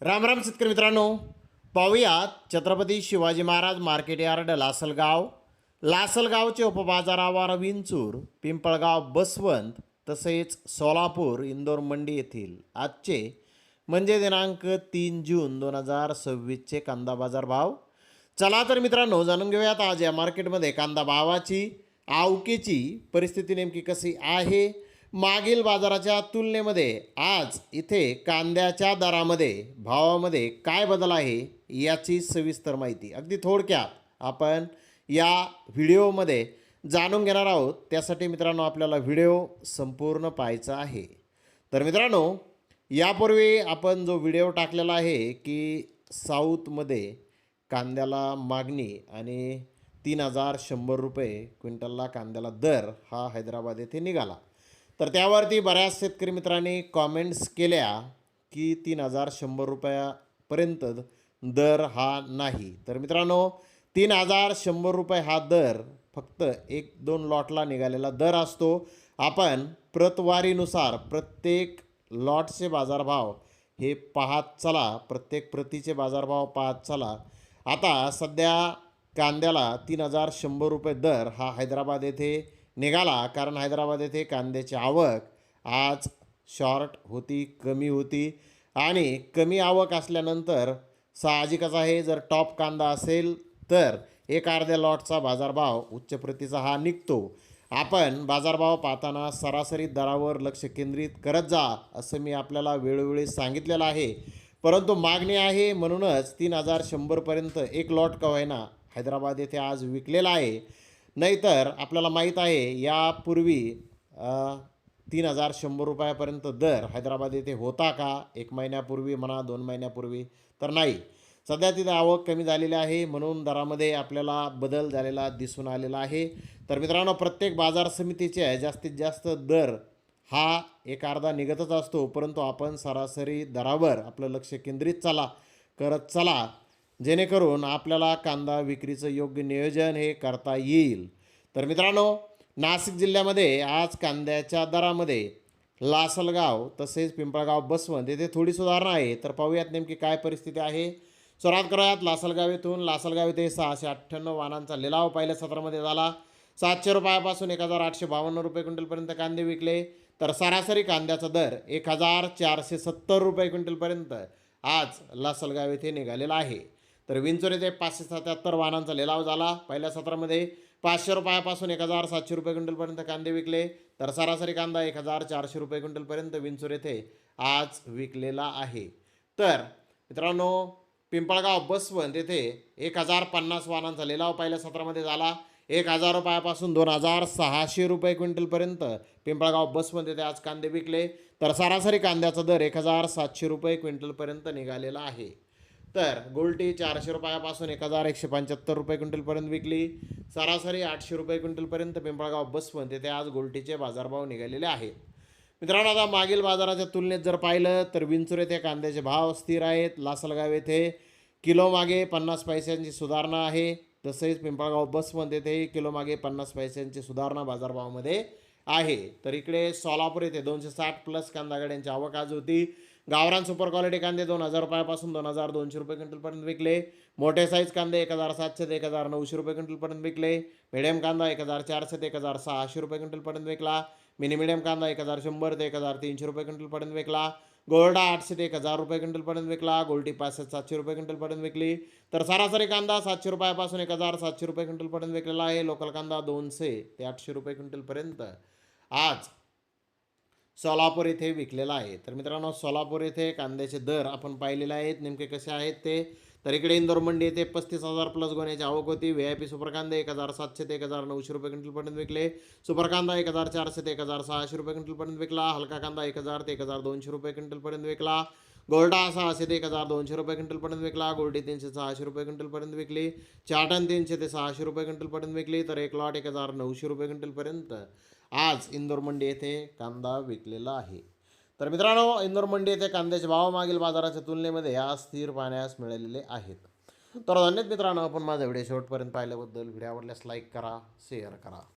राम राम शेतकरी मित्रांनो, पाहूयात छत्रपती शिवाजी महाराज मार्केट यार्ड लासलगावचे उपबाजारावर विंचूर, पिंपळगाव, बसवंत तसेच सोलापूर, इंदोर मंडी येथील आजचे म्हणजे दिनांक 3 जून 2026चे कांदा बाजार भाव. चला तर मित्रांनो, जाणून घेऊयात आज या मार्केटमध्ये कांदा भावाची आवकेची परिस्थिती नेमकी कशी आहे. मागील बाजाराच्या तुलनेमध्ये आज इथे कांद्याच्या दरामध्ये भावामध्ये काय बदल आहे याची सविस्तर माहिती अगदी थोडक्यात आपण या व्हिडिओमध्ये जाणून घेणार आहोत. त्यासाठी मित्रांनो आपल्याला व्हिडिओ संपूर्ण पाहायचा आहे. तर मित्रांनो, यापूर्वी आपण जो व्हिडिओ टाकलेला आहे की साऊथमध्ये कांद्याला मागणी आणि 3100 रुपये क्विंटलला कांद्याला दर हा हैदराबाद येथे निघाला. तर त्यावरती बऱ्याच शेतकरी मित्रांनी कॉमेंट्स केल्या की 3100 रुपयापर्यंत दर हा नाही. तर मित्रांनो, 3100 रुपये हा दर फक्त 1-2 लॉटला निघालेला दर असतो. आपण प्रतवारीनुसार प्रत्येक लॉटचे बाजारभाव हे पाहत चला, प्रत्येक प्रतीचे बाजारभाव पाहत चला. आता सध्या कांद्याला 3100 रुपये दर हा हैदराबाद येथे निघाला, कारण हैदराबाद येथे कांद्याची आवक आज शॉर्ट होती, कमी होती आणि कमी आवक असल्यानंतर साहजिकच आहे, जर टॉप कांदा असेल तर एक अर्ध्या लॉटचा बाजारभाव उच्च प्रतीचा हा निघतो. आपण बाजारभाव पाहताना सरासरी दरावर लक्ष केंद्रित करत जा असं मी आपल्याला वेळोवेळी सांगितलेलं आहे. परंतु मागणी आहे म्हणूनच 3100पर्यंत एक लॉट का होईना हैदराबाद येथे आज विकलेला आहे. नाहीतर आपल्याला माहीत आहे यापूर्वी 3100 रुपयापर्यंत दर हैदराबाद येथे होता का? 1 महिन्यापूर्वी म्हणा, 2 महिन्यापूर्वी तर नाही. सध्या तिथे आवक कमी झालेली आहे म्हणून दरामध्ये आपल्याला बदल झालेला दिसून आलेला आहे. तर मित्रांनो, प्रत्येक बाजार समितीचे जास्तीत जास्त दर हा एक अर्धा निघतच असतो, परंतु आपण सरासरी दरावर आपलं लक्ष केंद्रित करत चला, जेणेकरून आपल्याला कांदा विक्रीचं योग्य नियोजन हे करता येईल. तर मित्रांनो, नाशिक जिल्ह्यामध्ये आज कांद्याच्या दरामध्ये लासलगाव तसेच पिंपळगाव, बसवंत येथे थोडी सुधारणा आहे. तर पाहूयात नेमकी काय परिस्थिती आहे. सुरुवात करूयात लासलगाव येथून. लासलगाव येथे 658 वाहनांचा लिलाव पहिल्या सत्रामध्ये झाला. 700 रुपयापासून 1852 रुपये क्विंटलपर्यंत कांदे विकले. तर सरासरी कांद्याचा दर 1470 रुपये क्विंटलपर्यंत आज लासलगाव येथे निघालेला आहे. तर विंचूर येथे 577 वाहनांचा लिलाव झाला. पहिल्या सत्रामध्ये 500 रुपयापासून 1700 रुपये क्विंटलपर्यंत कांदे विकले. तर सरासरी कांदा 1400 रुपये क्विंटलपर्यंत विंचूर येथे आज विकलेला आहे. तर मित्रांनो, पिंपळगाव, बसवंत येथे 1050 वाहनांचा लिलाव पहिल्या सत्रामध्ये झाला. 1000 रुपयापासून 2600 रुपये क्विंटलपर्यंत पिंपळगाव, बसवंत येथे आज कांदे विकले. तर सरासरी कांद्याचा दर 1700 रुपये क्विंटलपर्यंत निघालेला आहे. तर गोल्टी 400 रुपयापासून 1175 रुपये क्विंटलपर्यंत विकली. सरासरी 800 रुपये क्विंटलपर्यंत पिंपळगाव, बसवंत येथे आज गोल्टीचे बाजारभाव निघालेले आहेत. मित्रांनो, आता मागील बाजाराच्या तुलनेत जर पाहिलं तर विंचूर येथे कांद्याचे भाव स्थिर आहेत. लासलगाव येथे किलोमागे 50 पैशांची सुधारणा आहे. तसेच पिंपळगाव, बसवंत येथे किलोमागे 50 पैशांची सुधारणा बाजारभावामध्ये आहे. तर इकडे सोलापूर येथे 260 प्लस कांदा गाड्यांची आवक आज होती. गावरान सुपर क्वालिटी कांदे 2000 रुपयापासून 2200 रुपये क्विंटलपर्यंत विकले. मोठे साईज कांदे 1700 ते 1900 रुपये क्विंटलपर्यंत विकले. मिडियम कांदा 1400 ते 1600 रुपये क्विंटलपर्यंत विकला. मिनी मिडियम कांदा 1100 ते 1300 रुपये क्विंटलपर्यंत विकला. गोल्डा 800 ते 1000 रुपये क्विंटलपर्यंत विकला. गोल्टी 500-700 रुपये क्विंटलपर्यंत विकली. तर सरासरी कांदा 700 रुपयापासून 1700 रुपये क्विंटलपर्यंत विकलेला आहे. लोकल कांदा 200 ते 800 रुपये क्विंटलपर्यंत आज सोलापूर येथे विकलेला आहे. तर मित्रांनो, सोलापूर येथे कांद्याचे दर आपण पाहिलेले आहेत नेमके कसे आहेत ते. तर इकडे इंदोर मंडी येथे 35,000 प्लस गोण्याची आवक होती. VIP सुपर कांदे 1700 ते 1900 रुपये क्विंटलपर्यंत विकले. सुपर कांदा 1400 ते 1600 रुपये क्विंटलपर्यंत विकला. हलका कांदा 1000 ते 1200 रुपये क्विंटलपर्यंत विकला. गोल्डा 600 ते 1200 रुपये क्विंटलपर्यंत विकला. गोल्डी 300-600 रुपये क्विंटलपर्यंत विकली. चाटन 300 ते 600 रुपये क्विंटलपर्यंत विकली. तर एक लॉट 1900 रुपये क्विंटलपर्यंत आज इंदोर मंडी येथे कांदा विकलेला आहे. तर मित्रांनो, इंदोर मंडी येथे कांद्याचे भाव मागील बाजाराच्या तुलनेमध्ये आज स्थिर पाहण्यास मिळालेले आहेत. तर धन्यवाद मित्रांनो, आपण माझा व्हिडिओ शेवटपर्यंत पाहिल्याबद्दल. व्हिडिओ आवडल्यास लाईक करा, शेअर करा.